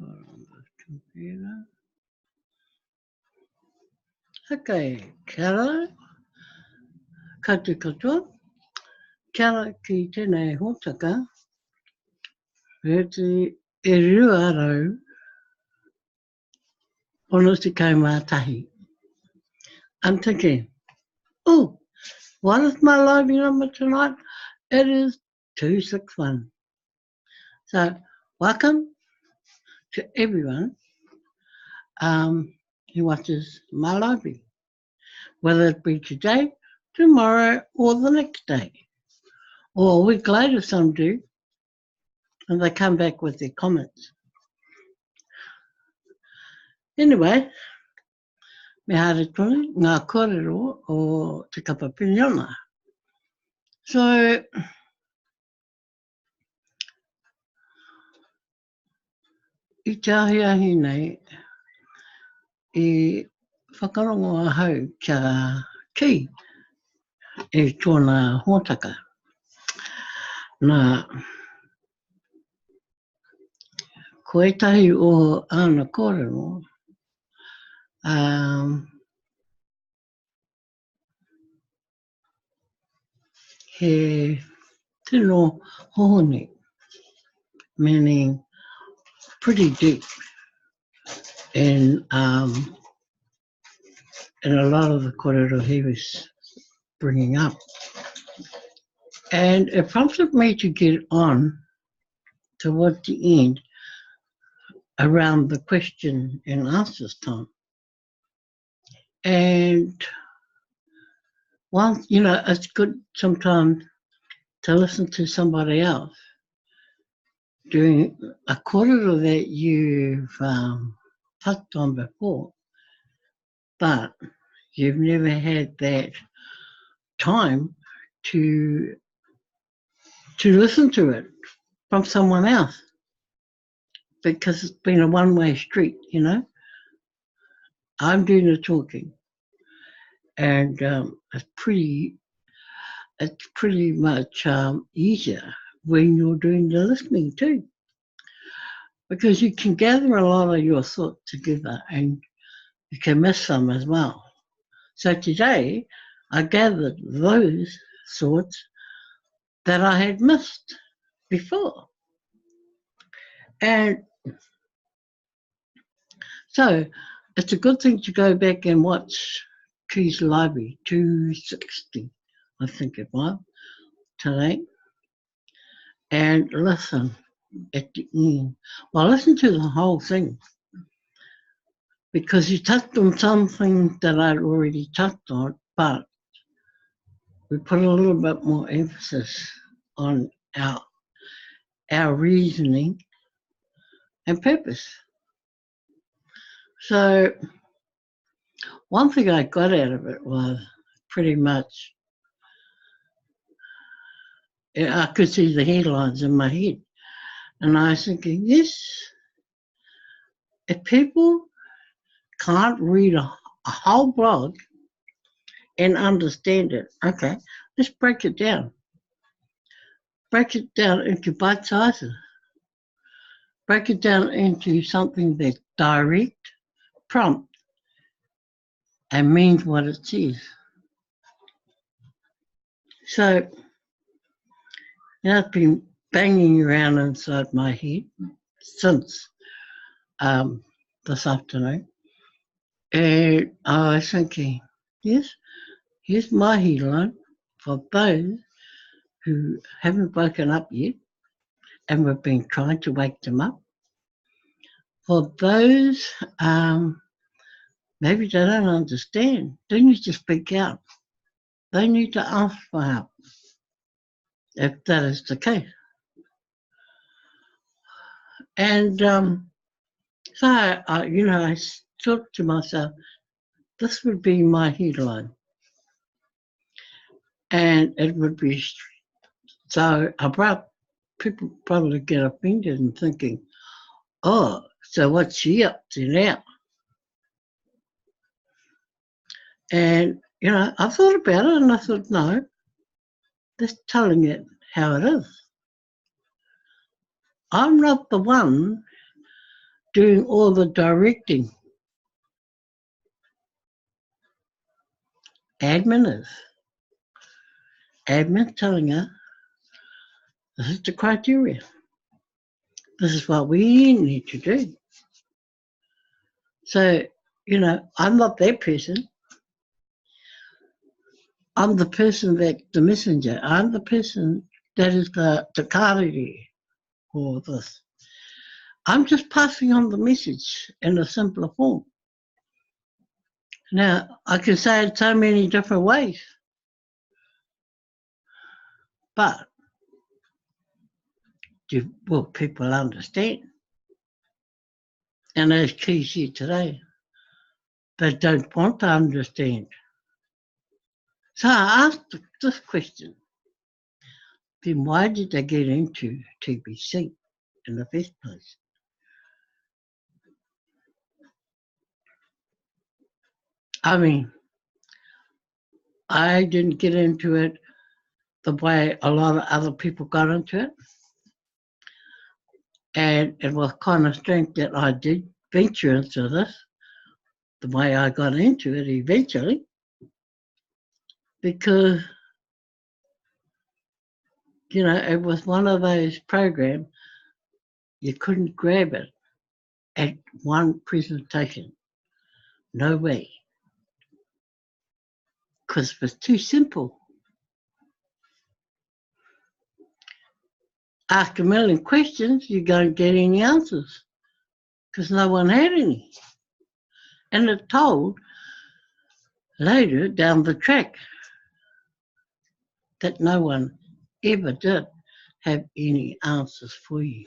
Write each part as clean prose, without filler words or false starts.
on the computer. Okay, Kara, katu katoa. Kara ki tēnei hōtaka. Reti e rua rau ono te kaumātahi. I'm thinking, oh, what is my Livey number tonight? It is 261. So, welcome to everyone who watches my Livey, whether it be today, tomorrow, or the next day, or a week later some do, and they come back with their comments. Anyway, me haere tonu, ngā kōrero o te kapapiniona. So, I te ahi nei, I whakarongo ahau kia ki e tōna hōtaka. Nā, ko etahi o ana kōrero, he tino hohone, meaning pretty deep in a lot of the kōrero he was bringing up. And it prompted me to get on towards the end around the question and answers time. And once, you know, it's good sometimes to listen to somebody else doing a kōrero that you've touched on before, but you've never had that time to listen to it from someone else, because it's been a one-way street, you know. I'm doing the talking, and it's pretty much easier when you're doing the listening too, because you can gather a lot of your thoughts together and you can miss some as well. So today I gathered those thoughts that I had missed before. And so it's a good thing to go back and watch Keys Livey 260, I think it was, today, and listen at the end. Well, listen to the whole thing, because you touched on something that I'd already touched on, but we put a little bit more emphasis on our reasoning and purpose. So one thing I got out of it was pretty much, I could see the headlines in my head, and I was thinking, yes, if people can't read a whole blog and understand it, okay, let's break it down. Break it down into bite sizes. Break it down into something that's direct, prompt, and means what it says. So, you know, it's been banging around inside my head since this afternoon. And I was thinking, yes, here's my headline for those who haven't woken up yet, and we've been trying to wake them up. For those, maybe they don't understand, they need to speak out. They need to ask for help, if that is the case. And so, I thought to myself, this would be my headline. And it would be so abrupt, people probably get offended and thinking, oh, so what's she up to now? And, I thought about it and I thought, no, just telling it how it is. I'm not the one doing all the directing. Admin is. Admin telling her, this is the criteria. This is what we need to do. So, I'm not that person. I'm the person the messenger. I'm the person that is the karere for this. I'm just passing on the message in a simpler form. Now, I can say it so many different ways, but will people understand? And as Key said today, they don't want to understand. So I asked this question, then why did they get into TBC in the first place? I mean, I didn't get into it the way a lot of other people got into it. And it was kind of strange that I did venture into this, the way I got into it eventually, because, it was one of those programs you couldn't grab it at one presentation. No way. Because it was too simple. Ask a million questions, you don't get any answers because no one had any. And it told later down the track that no one ever did have any answers for you.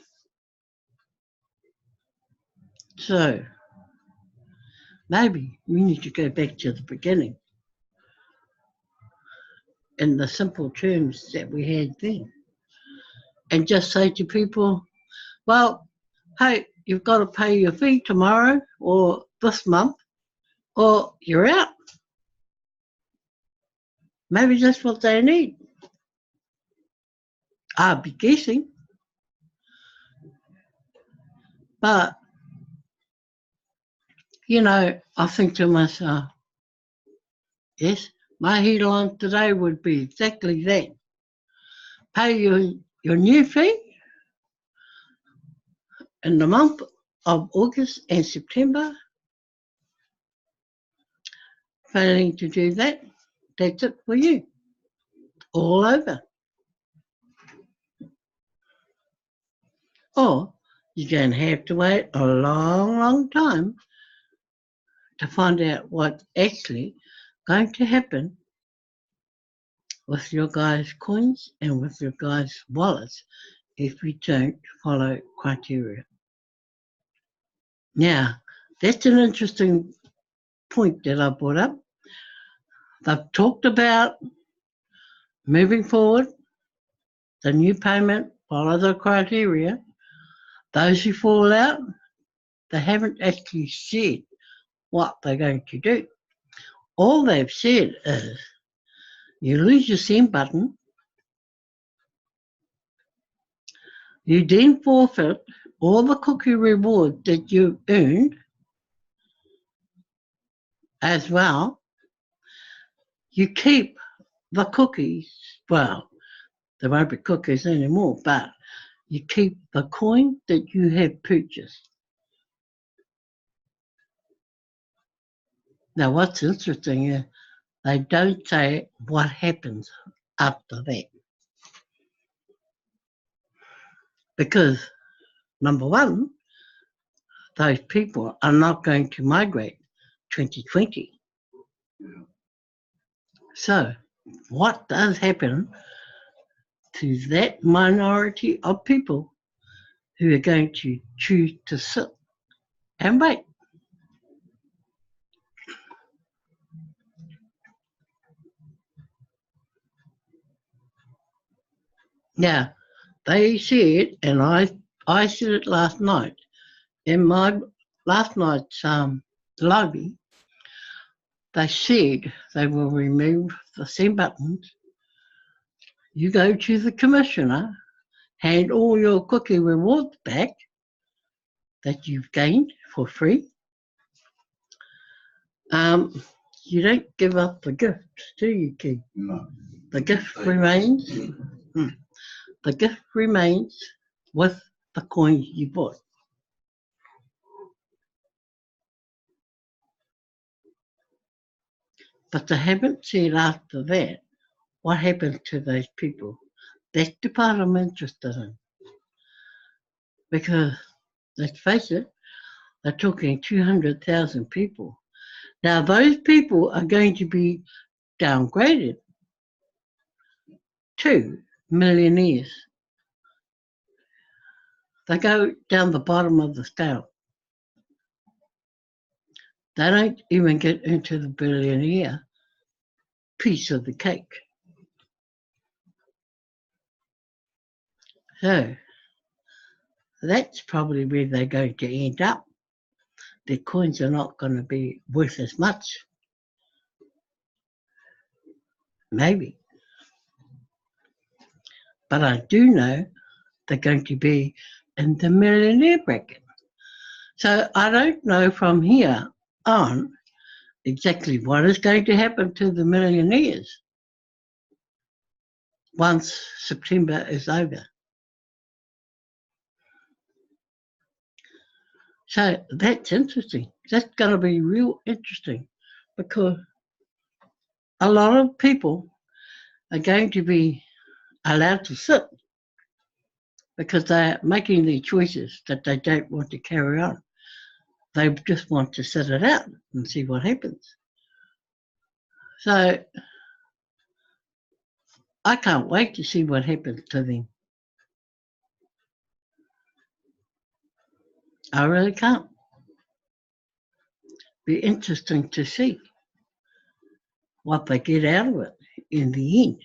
So maybe we need to go back to the beginning in the simple terms that we had then and just say to people, well, hey, you've got to pay your fee tomorrow or this month or you're out. Maybe that's what they need. I'll be guessing. But, I think to myself, yes, my headline today would be exactly that. Pay your new fee in the month of August and September. Failing to do that, that's it for you. All over. Or you're going to have to wait a long, long time to find out what's actually going to happen with your guys' coins and with your guys' wallets if you don't follow criteria. Now, that's an interesting point that I brought up. They've talked about moving forward, the new payment, follow the criteria. Those who fall out, they haven't actually said what they're going to do. All they've said is, you lose your send button, you then forfeit all the cookie reward that you've earned as well. You keep the cookies, well, there won't be cookies anymore, but you keep the coin that you have purchased. Now, what's interesting is they don't say what happens after that. Because, number one, those people are not going to migrate 2020. So, what does happen to that minority of people who are going to choose to sit and wait? Now, they said, and I said it last night, in my last night's Livey, they said they will remove the send buttons. You go to the commissioner, hand all your cookie rewards back, that you've gained for free. You don't give up the gift, do you, Keith? No. The gift remains. The gift remains with the coins you bought. But they haven't said after that what happened to those people. That's the part I'm interested in. Because, let's face it, they're talking 200,000 people. Now, those people are going to be downgraded to millionaires. They go down the bottom of the scale. They don't even get into the billionaire piece of the cake. So, that's probably where they're going to end up. Their coins are not going to be worth as much. Maybe. But I do know they're going to be in the millionaire bracket. So I don't know from here on exactly what is going to happen to the millionaires once September is over. So that's interesting. That's going to be real interesting because a lot of people are going to be allowed to sit because they're making their choices that they don't want to carry on. They just want to sit it out and see what happens. So I can't wait to see what happens to them. I really can't. Be interesting to see what they get out of it in the end.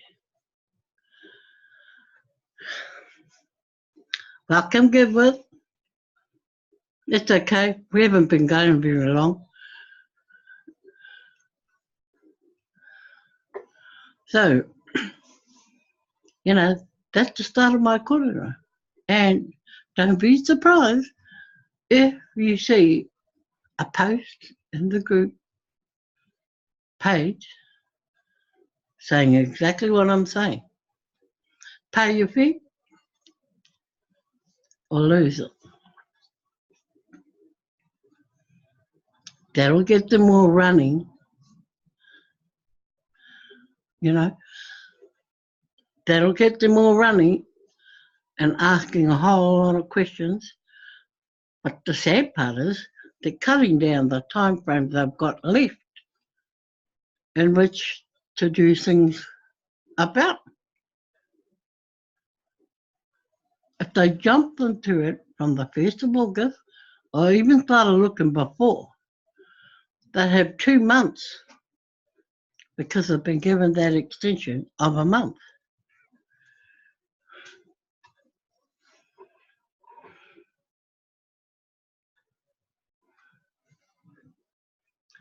Welcome, Goodwood. It's okay. We haven't been going very long. So, that's the start of my korero. And don't be surprised if you see a post in the group page saying exactly what I'm saying. Pay your fee or lose it. That'll get them all running, That'll get them all running and asking a whole lot of questions. But the sad part is they're cutting down the time frame they've got left in which to do things about. If they jumped into it from the 1st of August, or even started looking before, they have 2 months because they've been given that extension of a month.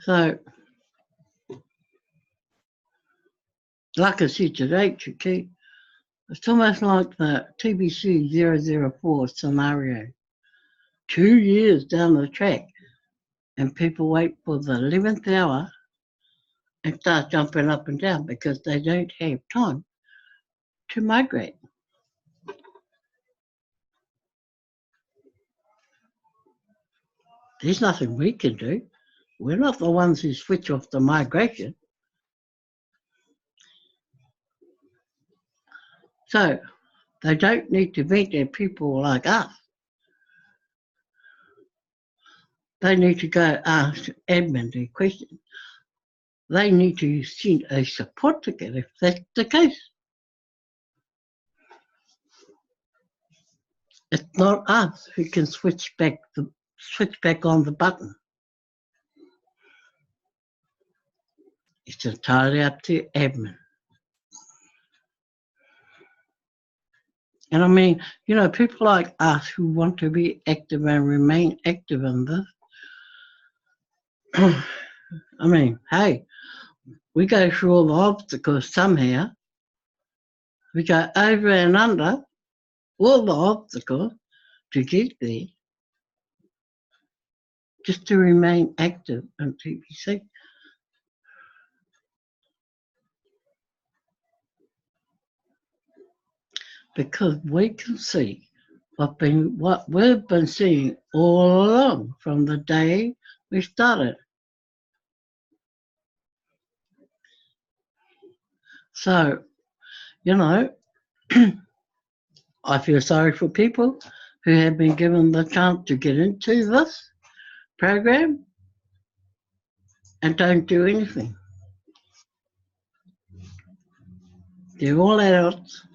So, like I said today, Chicky, it's almost like the TBC 004 scenario. 2 years down the track, and people wait for the 11th hour and start jumping up and down because they don't have time to migrate. There's nothing we can do. We're not the ones who switch off the migration. So they don't need to meet their people like us. They need to go ask Eggman their question. They need to send a support ticket if that's the case. It's not us who can switch back on the button. It's entirely up to Eggman. And I mean, people like us who want to be active and remain active in this, I mean, hey, we go through all the obstacles somehow. We go over and under all the obstacles to get there. just to remain active on TBC. Because we can see what we've been seeing all along from the day we started. So, you know, I feel sorry for people who have been given the chance to get into this program and don't do anything. They're all adults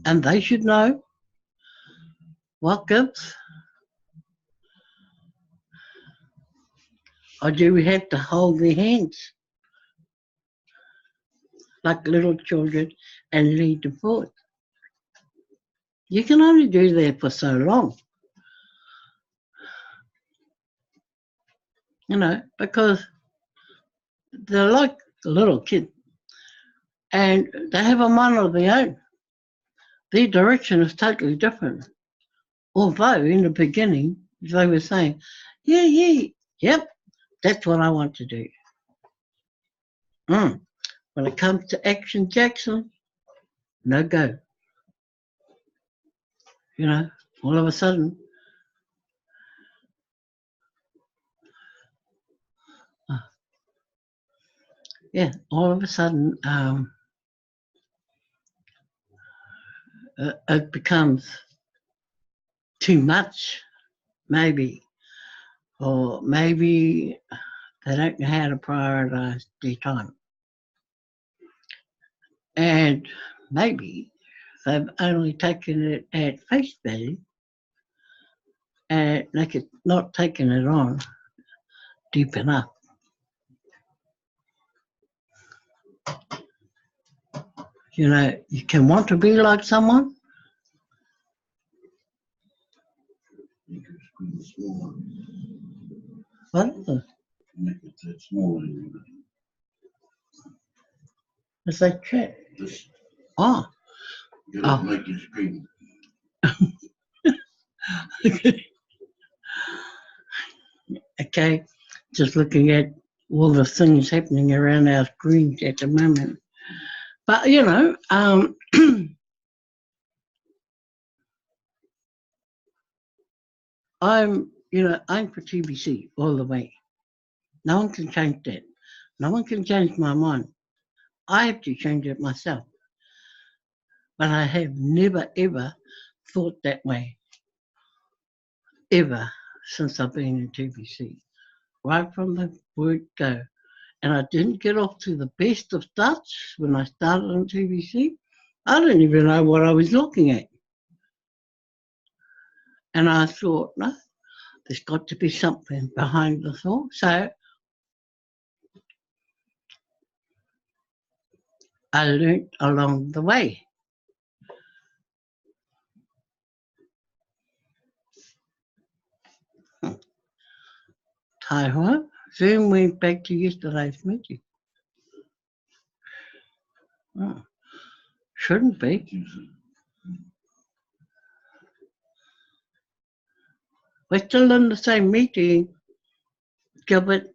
and they should know what gives. Or do we have to hold their hands like little children and lead them forward? You can only do that for so long. You know, because they're like a little kid and they have a mind of their own. Their direction is totally different. Although in the beginning they were saying, yep, that's what I want to do. When it comes to Action Jackson, no go. You know, all of a sudden, all of a sudden, it becomes too much, maybe, or maybe they don't know how to prioritize their time. And maybe they've only taken it at face value and they're not taking it on deep enough. You know, you can want to be like someone. What? Make it that small. It's like chat. Just Oh. make your screen. Okay, just looking at all the things happening around our screens at the moment. But you know, I'm for TBC all the way. No one can change that. No one can change my mind. I have to change it myself. But I have never ever thought that way. Ever since I've been in TBC. Right from the word go. And I didn't get off to the best of starts when I started on TBC. I didn't even know what I was looking at. And I thought, no, there's got to be something behind this all. So I learnt along the way. Taiwan, Zoom went back to yesterday's meeting. Oh, shouldn't be. We're still in the same meeting, Gilbert.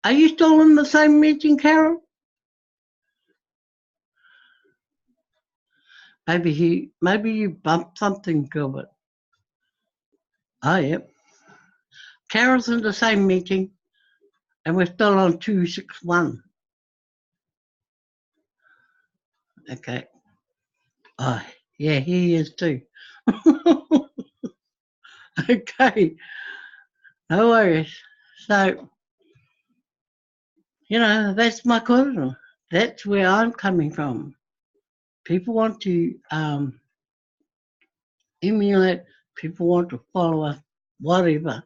Are you still in the same meeting, Carol? Maybe you bumped something, Gilbert. Oh, yep. Carol's in the same meeting, and we're still on 261. Okay. Oh, yeah, he is too. Okay. No worries. So, that's my corner. That's where I'm coming from. People want to emulate, people want to follow us, whatever.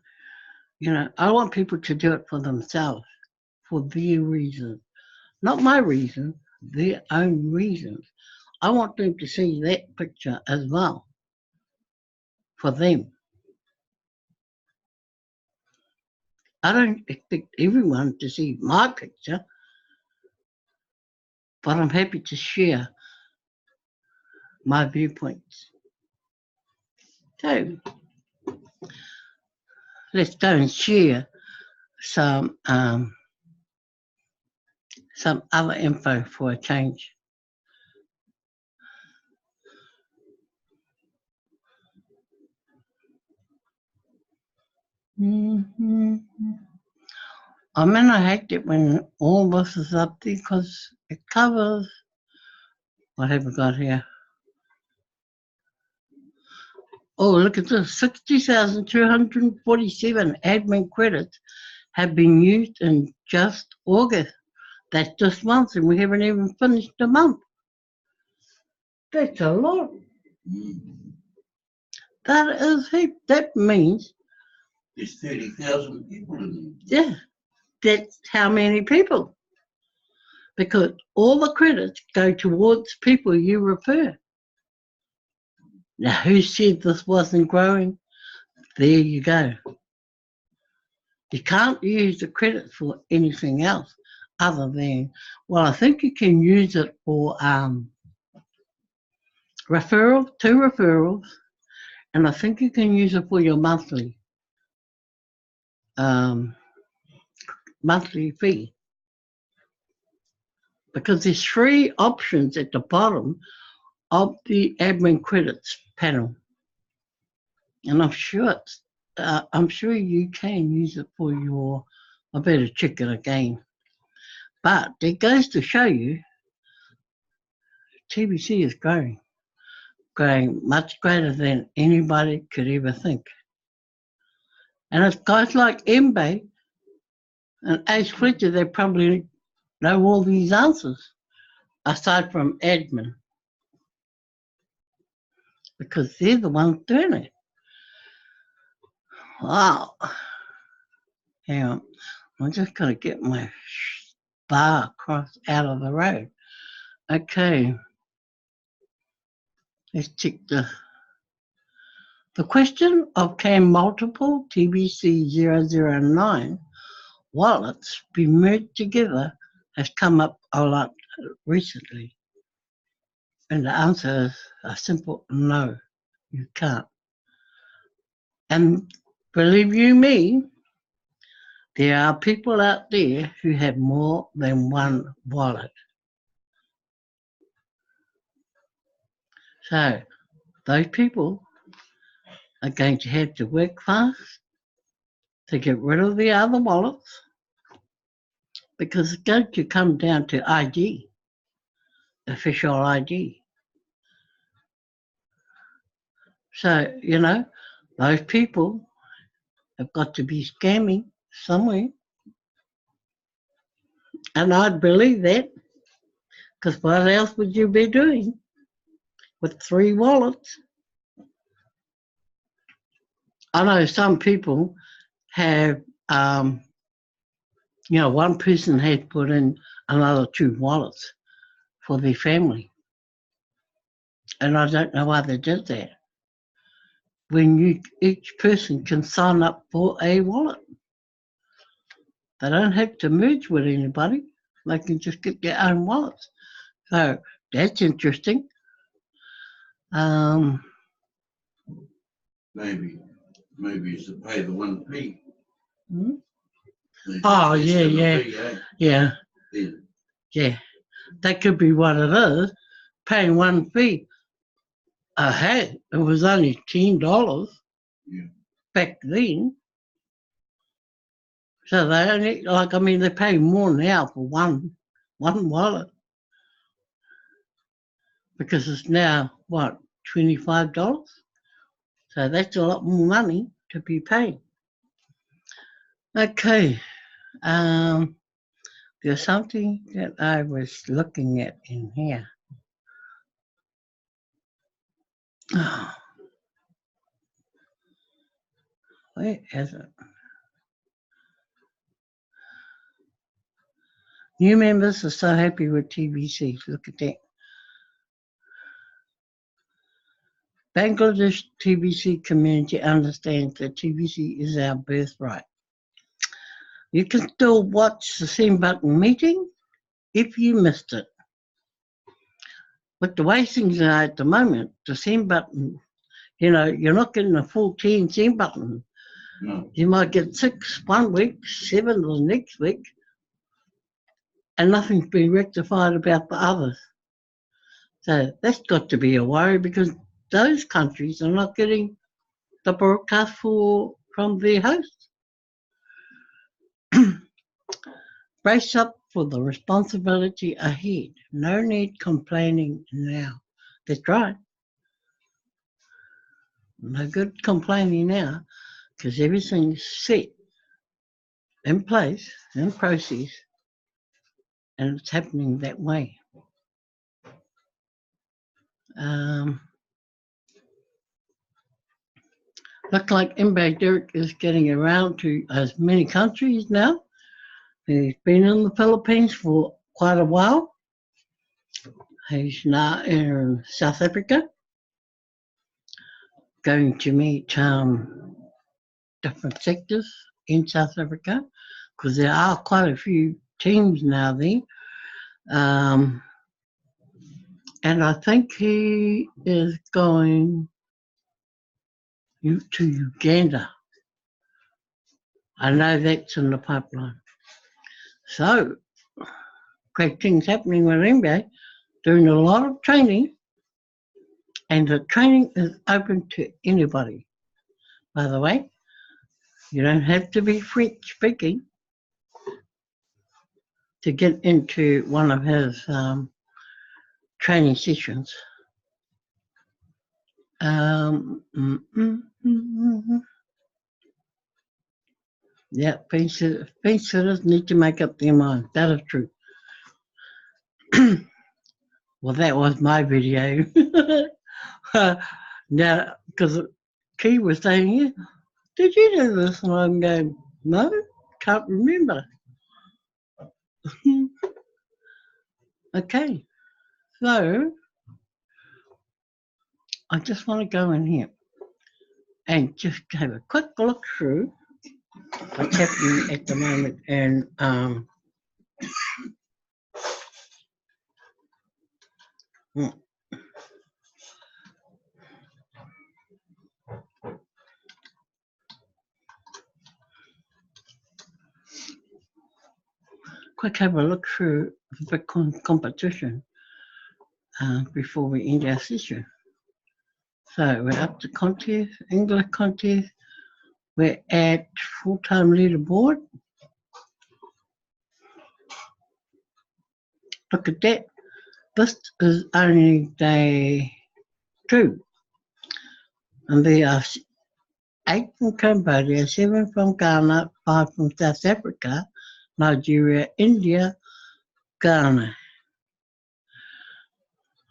I want people to do it for themselves, for their reasons. Not my reason, their own reasons. I want them to see that picture as well, for them. I don't expect everyone to see my picture, but I'm happy to share my viewpoints. So, let's go and share some other info for a change. I mean, I hate it when all this is up there because it covers. What have we got here? Oh, look at this, 60,247 admin credits have been used in just August. That's this month, and we haven't even finished the month. That's a lot. That is heap. That means There's 30,000 people in yeah, that's how many people. Because all the credits go towards people you refer. Now, who said this wasn't growing? There you go. You can't use the credit for anything else other than, well, I think you can use it for referral, 2 referrals, and I think you can use it for your monthly fee. Because there's 3 options at the bottom of the admin credits panel. And I'm sure you can use it for your, I better check it again. But it goes to show you TBC is growing much greater than anybody could ever think. And it's guys like Mbe and Ace Fletcher, they probably know all these answers, aside from admin, because they're the ones doing it. Wow. Hang on, I'm just going to get my bar crossed out of the road. Okay. Let's check the question of can multiple TBC 009 wallets be merged together has come up a lot recently. And the answer is a simple no, you can't. And believe you me, there are people out there who have more than one wallet. So those people are going to have to work fast to get rid of the other wallets, because it's going to come down to ID, official ID. So, those people have got to be scamming somewhere. And I'd believe that, because what else would you be doing with 3 wallets? I know some people have, one person has put in another 2 wallets for their family. And I don't know why they did that. When each person can sign up for a wallet. They don't have to merge with anybody. They can just get their own wallets. So that's interesting. Maybe it's to pay the 1 fee. Hmm? Oh, yeah. That could be what it is. Paying 1 fee. Hey, it was only $10 back then. So they only, they pay more now for one wallet. Because it's now, what, $25? So that's a lot more money to be paid. Okay. There's something that I was looking at in here. Oh, where is it? New members are so happy with TBC. Look at that. Bangladesh TBC community understands that TBC is our birthright. You can still watch the Send Button meeting if you missed it. But the way things are at the moment, the Send Button, you're not getting a full 10 Send Button No. You might get 6 one week, 7 the next week, and nothing's been rectified about the others. So that's got to be a worry because those countries are not getting the broadcast from their hosts. Brace up for the responsibility ahead. No need complaining now. That's right. No good complaining now because everything's set in place, in process, and it's happening that way. Looks like MB Derek is getting around to as many countries now. He's been in the Philippines for quite a while. He's now in South Africa, going to meet different sectors in South Africa, because there are quite a few teams now there. And I think he is going to Uganda. I know that's in the pipeline. So, great things happening with MBA, doing a lot of training, and the training is open to anybody. By the way, you don't have to be French speaking to get into one of his training sessions. Yeah, fence sitters need to make up their mind. That is true. Well, that was my video. Now, because Key was saying, yeah, did you do this? And I'm going, no, can't remember. Okay, so I just want to go in here and just have a quick look through what's happening at the moment. And quick have a look through the Bitcoin competition before we end our session. So we're up to contest, English contest. We're at full-time leaderboard. Look at that. This is only day 2. And there are 8 from Cambodia, 7 from Ghana, 5 from South Africa, Nigeria, India, Ghana.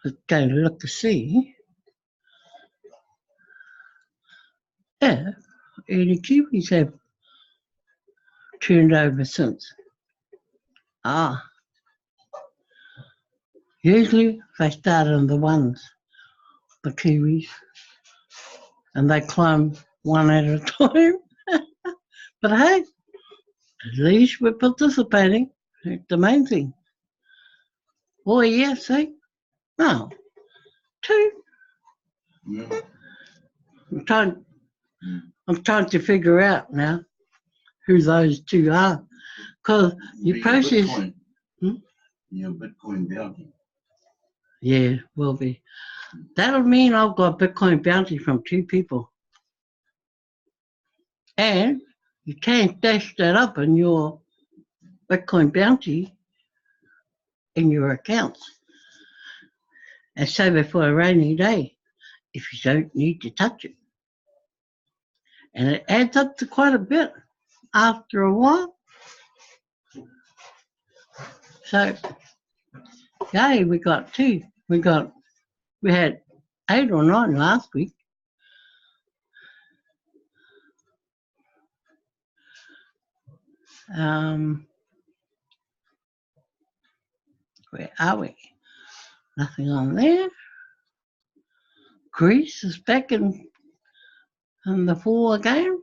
Let's go and look to see if any Kiwis have turned over since. Usually they start in the ones, the Kiwis, and they climb one at a time. But hey, at least we're participating. It's the main thing. Oh, yeah, see? No. 2. Yeah. I'm trying to figure out now who those 2 are. Because you process... Your Bitcoin bounty. Yeah, will be. That'll mean I've got Bitcoin bounty from 2 people. And you can't dash that up in your Bitcoin bounty in your accounts and save it for a rainy day if you don't need to touch it. And it adds up to quite a bit after a while. So, yay, we got 2. We had 8 or 9 last week. Where are we? Nothing on there. Greece is back in the 4 again.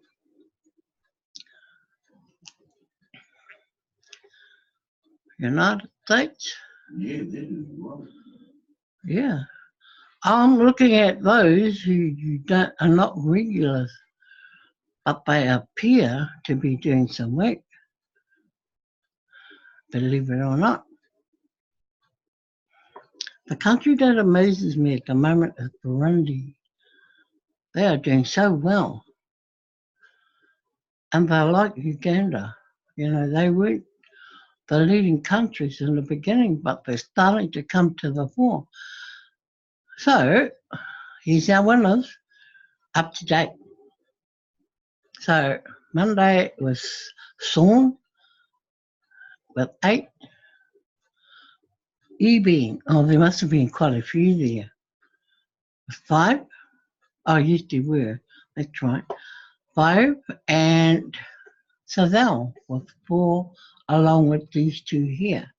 United States. Yeah, that is right. Yeah. I'm looking at those who are not regulars. but they appear to be doing some work, believe it or not. The country that amazes me at the moment is Burundi. They are doing so well. And they're like Uganda. They weren't the leading countries in the beginning, but they're starting to come to the fore. So, here's our winners up to date. So, Monday was Sean with 8. There must have been quite a few there. With 5. Oh, yes, there were. That's right. 5. And Savelle with 4, along with these two here.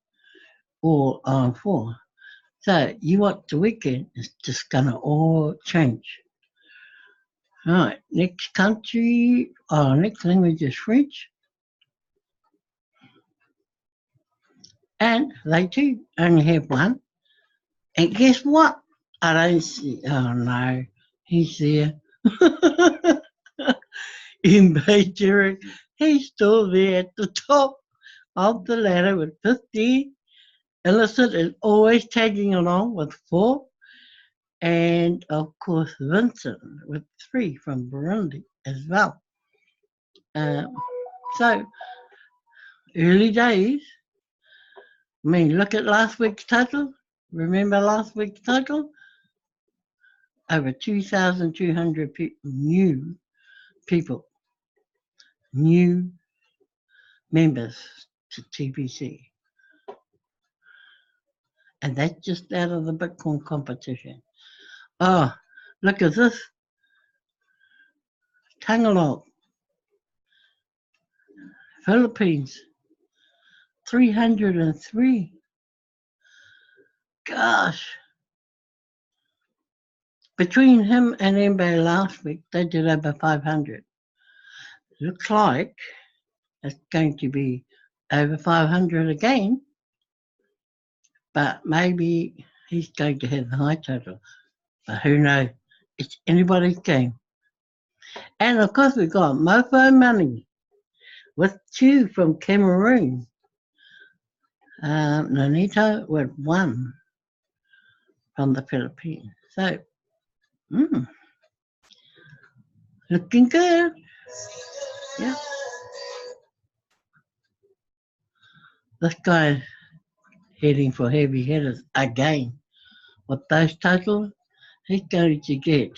All on 4. So, you watch the weekend, it's just going to all change. All right, next country, next language is French. And they too only have 1. And guess what? I don't see, oh no, he's there. In Beijing, he's still there at the top of the ladder with 15. Illicit is always tagging along with 4. And of course, Vincent with 3 from Burundi as well. So, early days. I mean, look at last week's total. Remember last week's total? Over 2,200 new people, new members to TBC. And that's just out of the Bitcoin competition. Oh, look at this. Tagalog, Philippines, 303. Gosh. Between him and Mbe last week, they did over 500. Looks like it's going to be over 500 again, but maybe he's going to have the high total. But who knows? It's anybody's game. And of course, we've got Mofo Money with 2 from Cameroon. Nonito with 1 from the Philippines. So, looking good. Yeah. This guy's heading for heavy hitters again. With those totals, he's going to get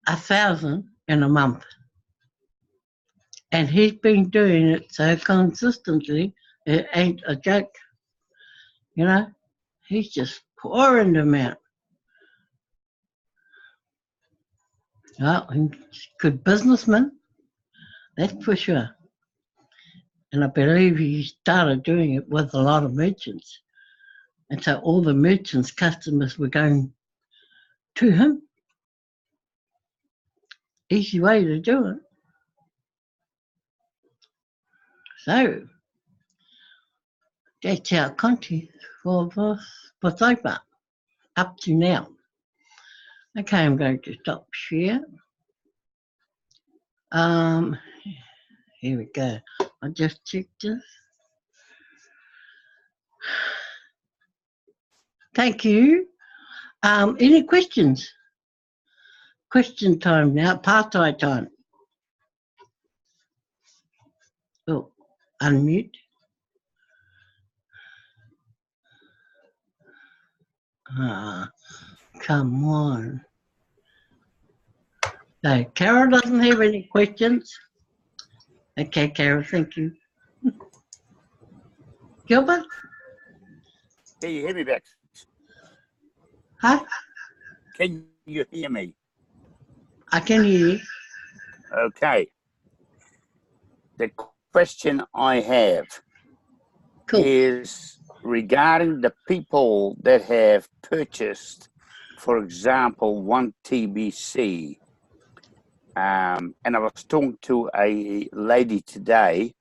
1,000 in a month. And he's been doing it so consistently, it ain't a joke. He's just pouring them out. Well, he's a good businessman, that's for sure. And I believe he started doing it with a lot of merchants. And so all the merchants' customers were going to him. Easy way to do it. So, that's our content for so far, up to now. Okay, I'm going to stop share. Here we go. I'll just check this. Thank you. Any questions? Question time now, part-time time. Oh, unmute. Come on. So, Carol doesn't have any questions. Okay, Carol, thank you. Gilbert? Can you hear me, Bex? Huh? Can you hear me? I can hear you. Okay. The question I have is regarding the people that have purchased, for example, 1 TBC. And I was talking to a lady today,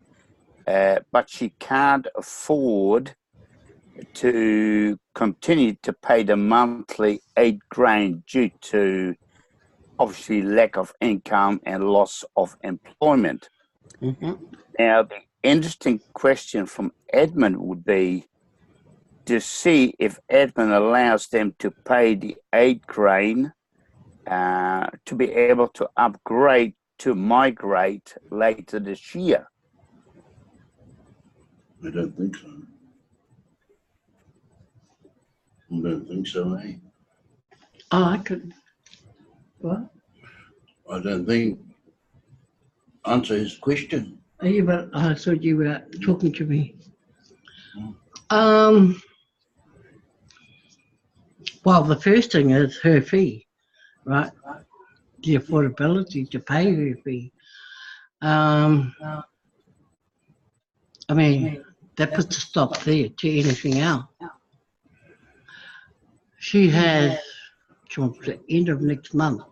but she can't afford to continue to pay the monthly $8,000 due to obviously lack of income and loss of employment. Now, the interesting question from Eggman would be to see if Eggman allows them to pay the 8 grain to be able to upgrade to migrate later this year. I don't think so. I don't think so, eh? Oh, I could. What? I don't think. Answer his question. Yeah, but I thought you were talking to me. Well, the first thing is her fee, right? The affordability to pay her fee. I mean, that puts a stop there to anything else. She has till the end of next month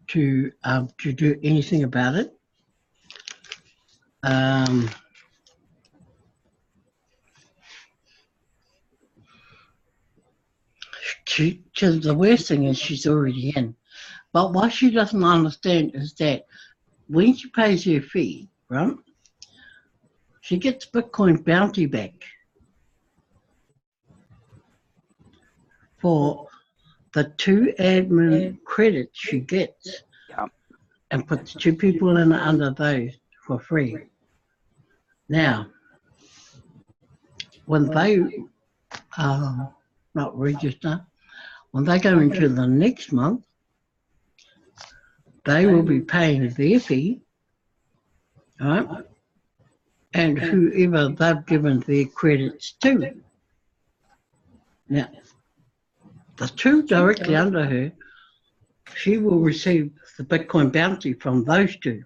to do anything about it. The worst thing is she's already in. But what she doesn't understand is that when she pays her fee, right, she gets Bitcoin bounty back for the 2 admin credits she gets, and puts 2 people in under those for free. Now, when they not register, when they go into the next month, they will be paying their fee, right? And whoever they've given their credits to. Now, the 2 directly under her, she will receive the Bitcoin bounty from those 2.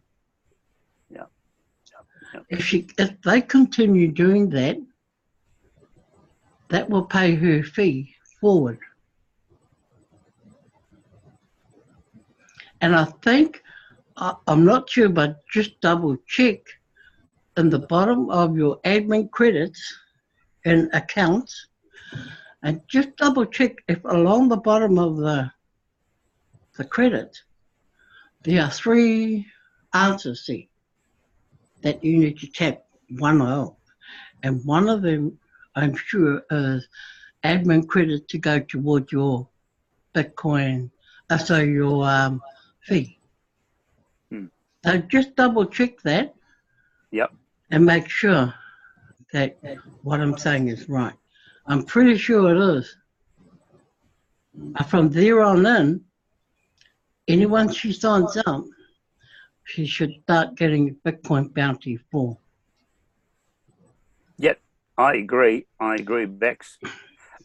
If they continue doing that, that will pay her fee forward. And I think, I'm not sure, but just double check in the bottom of your admin credits and accounts, and just double check if along the bottom of the credits, there are 3 answers there that you need to tap one of. And one of them, I'm sure, is admin credit to go toward your Bitcoin, your fee. So just double check that. Yep. And make sure that what I'm saying is right. I'm pretty sure it is. From there on in, anyone she signs up, she should start getting Bitcoin bounty for. Yep, I agree, Bex.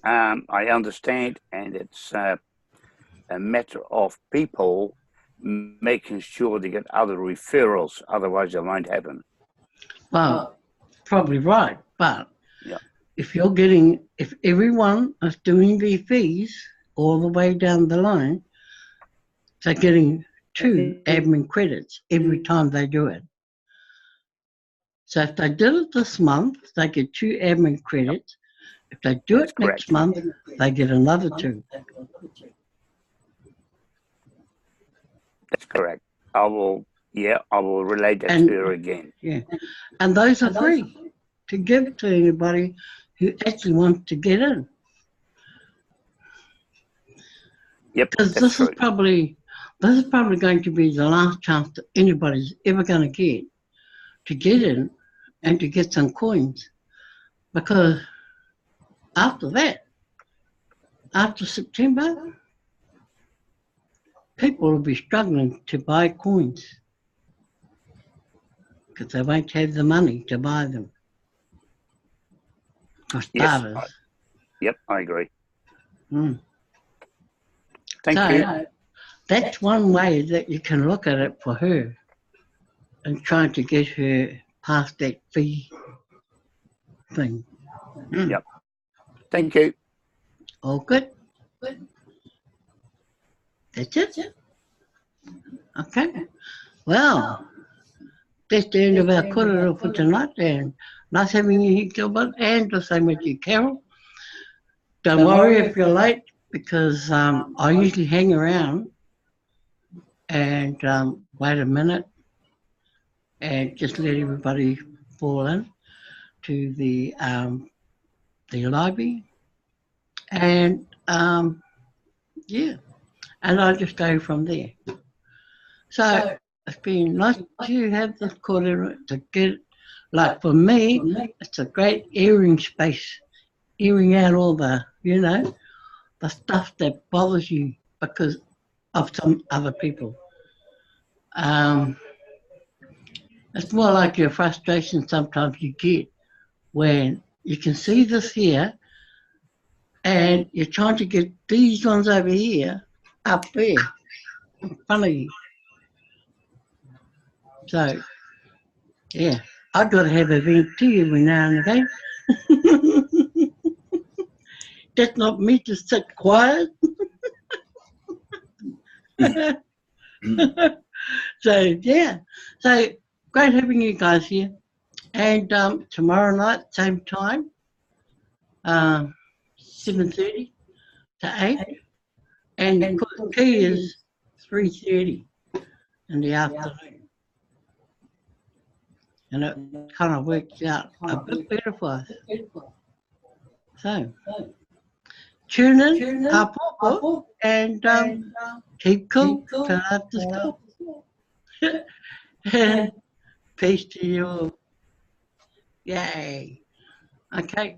I understand, and it's a matter of people making sure they get other referrals, otherwise it won't happen. Well, probably right, but if everyone is doing their fees all the way down the line, they're getting 2 admin credits every time they do it. So if they did it this month, they get 2 admin credits. If they do it next month, they get another 2. That's correct. I will relate that to her again. Yeah, and those are free to give to anybody who actually wants to get in. Yep, because this is probably going to be the last chance that anybody's ever going to get in and to get some coins, because after that, after September, people will be struggling to buy coins because they won't have the money to buy them. For starters. Yep, I agree. Mm. Thank you. That's one way that you can look at it for her and trying to get her past that fee thing. Mm. Yep. Thank you. All good? That's it? Okay. Well, that's the end of our korero for tonight, and nice having you here, Gilbert, and the same with you, Carol. Don't worry if you're late, because I usually hang around and wait a minute and just let everybody fall in to the Livey, and yeah, and I just go from there. So it's been nice to have this kōrero to get, like for me, it's a great airing space, airing out all the, you know, the stuff that bothers you because of some other people. It's more like your frustration sometimes you get when you can see this here and you're trying to get these ones over here up there in front of you. So, yeah, I've got to have a vent too every now and again. That's not me to sit quiet. So, yeah. So, great having you guys here. And tomorrow night, same time, 7:30 to 8. And of course, tea is 3:30 in the afternoon. And it kind of works out a bit better for us. So, tune in, hapopo, and keep cool till after school. And peace to you all. Yay. Okay.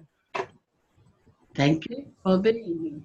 Thank you for being here.